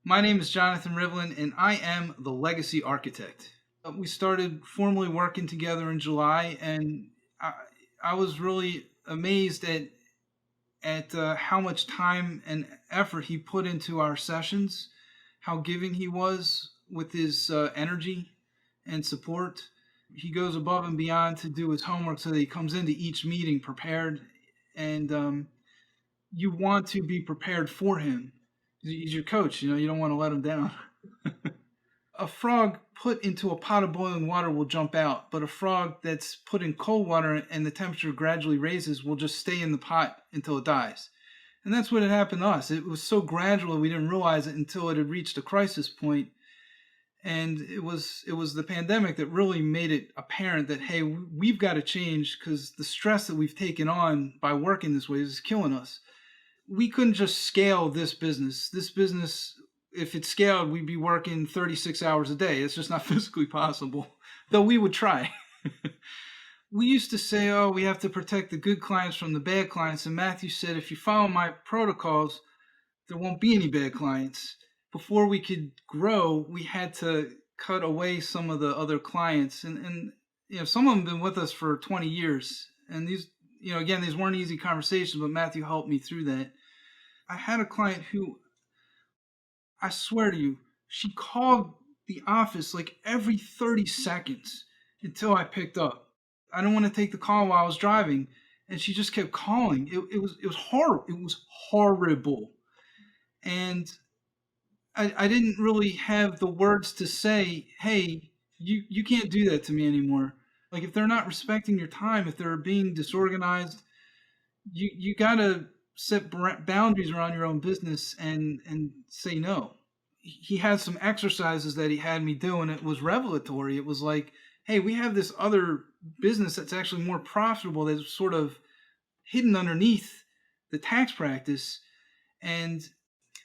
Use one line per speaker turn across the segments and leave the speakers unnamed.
My name is Jonathan Rivlin, and I am the Legacy Architect. We started formally working together in July, and I, I was really amazed at how much time and effort he put into our sessions, how giving he was with his energy and support. He goes above and beyond to do his homework so that he comes into each meeting prepared, and you want to be prepared for him. He's your coach, you don't want to let him down. A frog put into a pot of boiling water will jump out, but a frog that's put in cold water and the temperature gradually raises will just stay in the pot until it dies. And that's what had happened to us. It was so gradual we didn't realize it until it had reached a crisis point. And it was the pandemic that really made it apparent that, hey, we've got to change because the stress that we've taken on by working this way is killing us. We couldn't just scale this business. This business, if it scaled, we'd be working 36 hours a day. It's just not physically possible, though we would try. We used to say, oh, we have to protect the good clients from the bad clients. And Matthew said, if you follow my protocols, there won't be any bad clients. Before we could grow, we had to cut away some of the other clients. And some of them have been with us for 20 years. And these, again, these weren't easy conversations, but Matthew helped me through that. I had a client who, I swear to you, she called the office like every 30 seconds until I picked up. I didn't want to take the call while I was driving, and she just kept calling. It was horrible. It was horrible. And I didn't really have the words to say, hey, you can't do that to me anymore. Like, if they're not respecting your time, if they're being disorganized, you got to set boundaries around your own business and say no. He had some exercises that he had me do, and it was revelatory. It was like, hey, we have this other business that's actually more profitable that's sort of hidden underneath the tax practice. And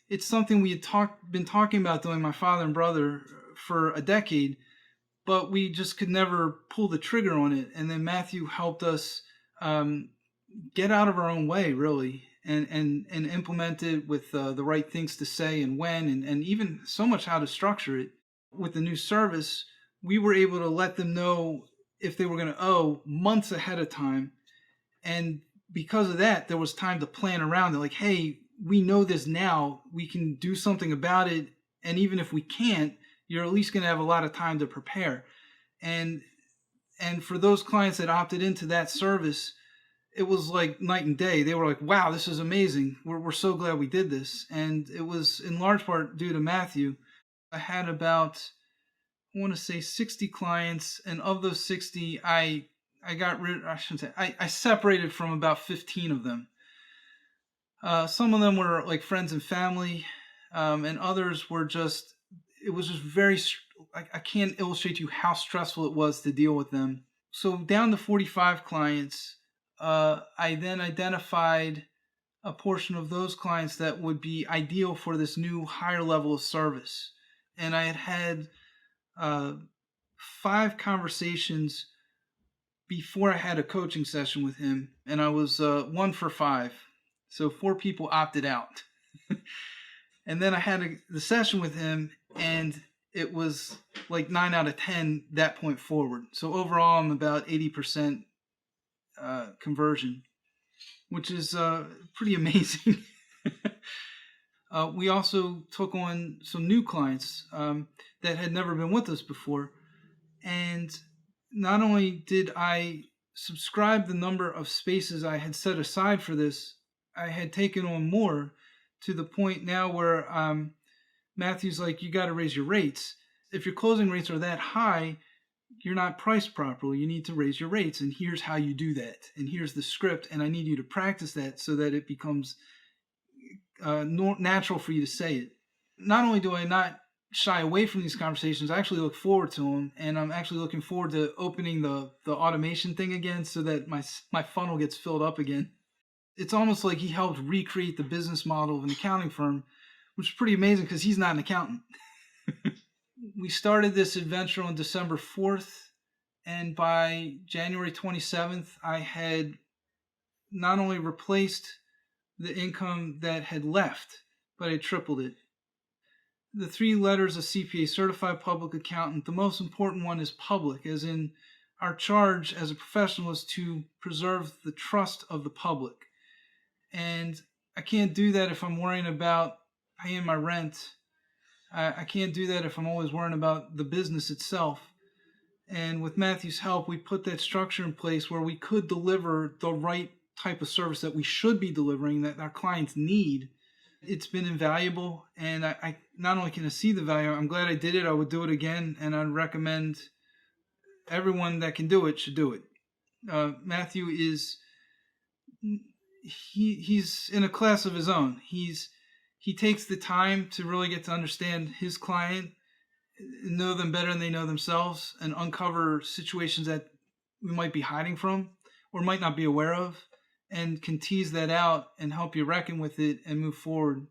it's something we had been talking about doing, my father and brother, for a decade, but we just could never pull the trigger on it. And then Matthew helped us get out of our own way, really, and implement it with the right things to say and when, and even so much how to structure it. With the new service, we were able to let them know if they were going to owe months ahead of time. And because of that, there was time to plan around it. Like, hey, we know this now. We can do something about it. And even if we can't, you're at least going to have a lot of time to prepare. And for those clients that opted into that service, it was like night and day. They were like, wow, this is amazing. We're so glad we did this. And it was in large part due to Matthew. I had about, I want to say 60 clients. And of those 60, I separated from about 15 of them. Some of them were like friends and family. And others were just, it was just very, I can't illustrate to you how stressful it was to deal with them. So down to 45 clients. I then identified a portion of those clients that would be ideal for this new higher level of service. And I had 5 conversations before I had a coaching session with him, and I was 1 for 5. So 4 people opted out. And then I had the session with him, and it was like 9 out of 10 that point forward. So overall, I'm about 80% conversion, which is pretty amazing. We also took on some new clients that had never been with us before. And not only did I subscribe the number of spaces I had set aside for this, I had taken on more to the point now where Matthew's like, you got to raise your rates. If your closing rates are that high, you're not priced properly. You need to raise your rates, and here's how you do that. And here's the script, and I need you to practice that so that it becomes natural for you to say it. Not only do I not shy away from these conversations, I actually look forward to them, and I'm actually looking forward to opening the automation thing again so that my funnel gets filled up again. It's almost like he helped recreate the business model of an accounting firm, which is pretty amazing because he's not an accountant. We started this adventure on December 4th, and by January 27th, I had not only replaced the income that had left, but I tripled it. the three letters of CPA, certified public accountant, the most important one is public, as in our charge as a professional is to preserve the trust of the public. And I can't do that if I'm worrying about paying my rent. I can't do that if I'm always worrying about the business itself. And with Matthew's help, we put that structure in place where we could deliver the right type of service that we should be delivering, that our clients need. It's been invaluable, and I not only can I see the value, I'm glad I did it. I would do it again, and I'd recommend everyone that can do it should do it. Matthew is he's in a class of his own. He takes the time to really get to understand his client, know them better than they know themselves, and uncover situations that we might be hiding from or might not be aware of, and can tease that out and help you reckon with it and move forward.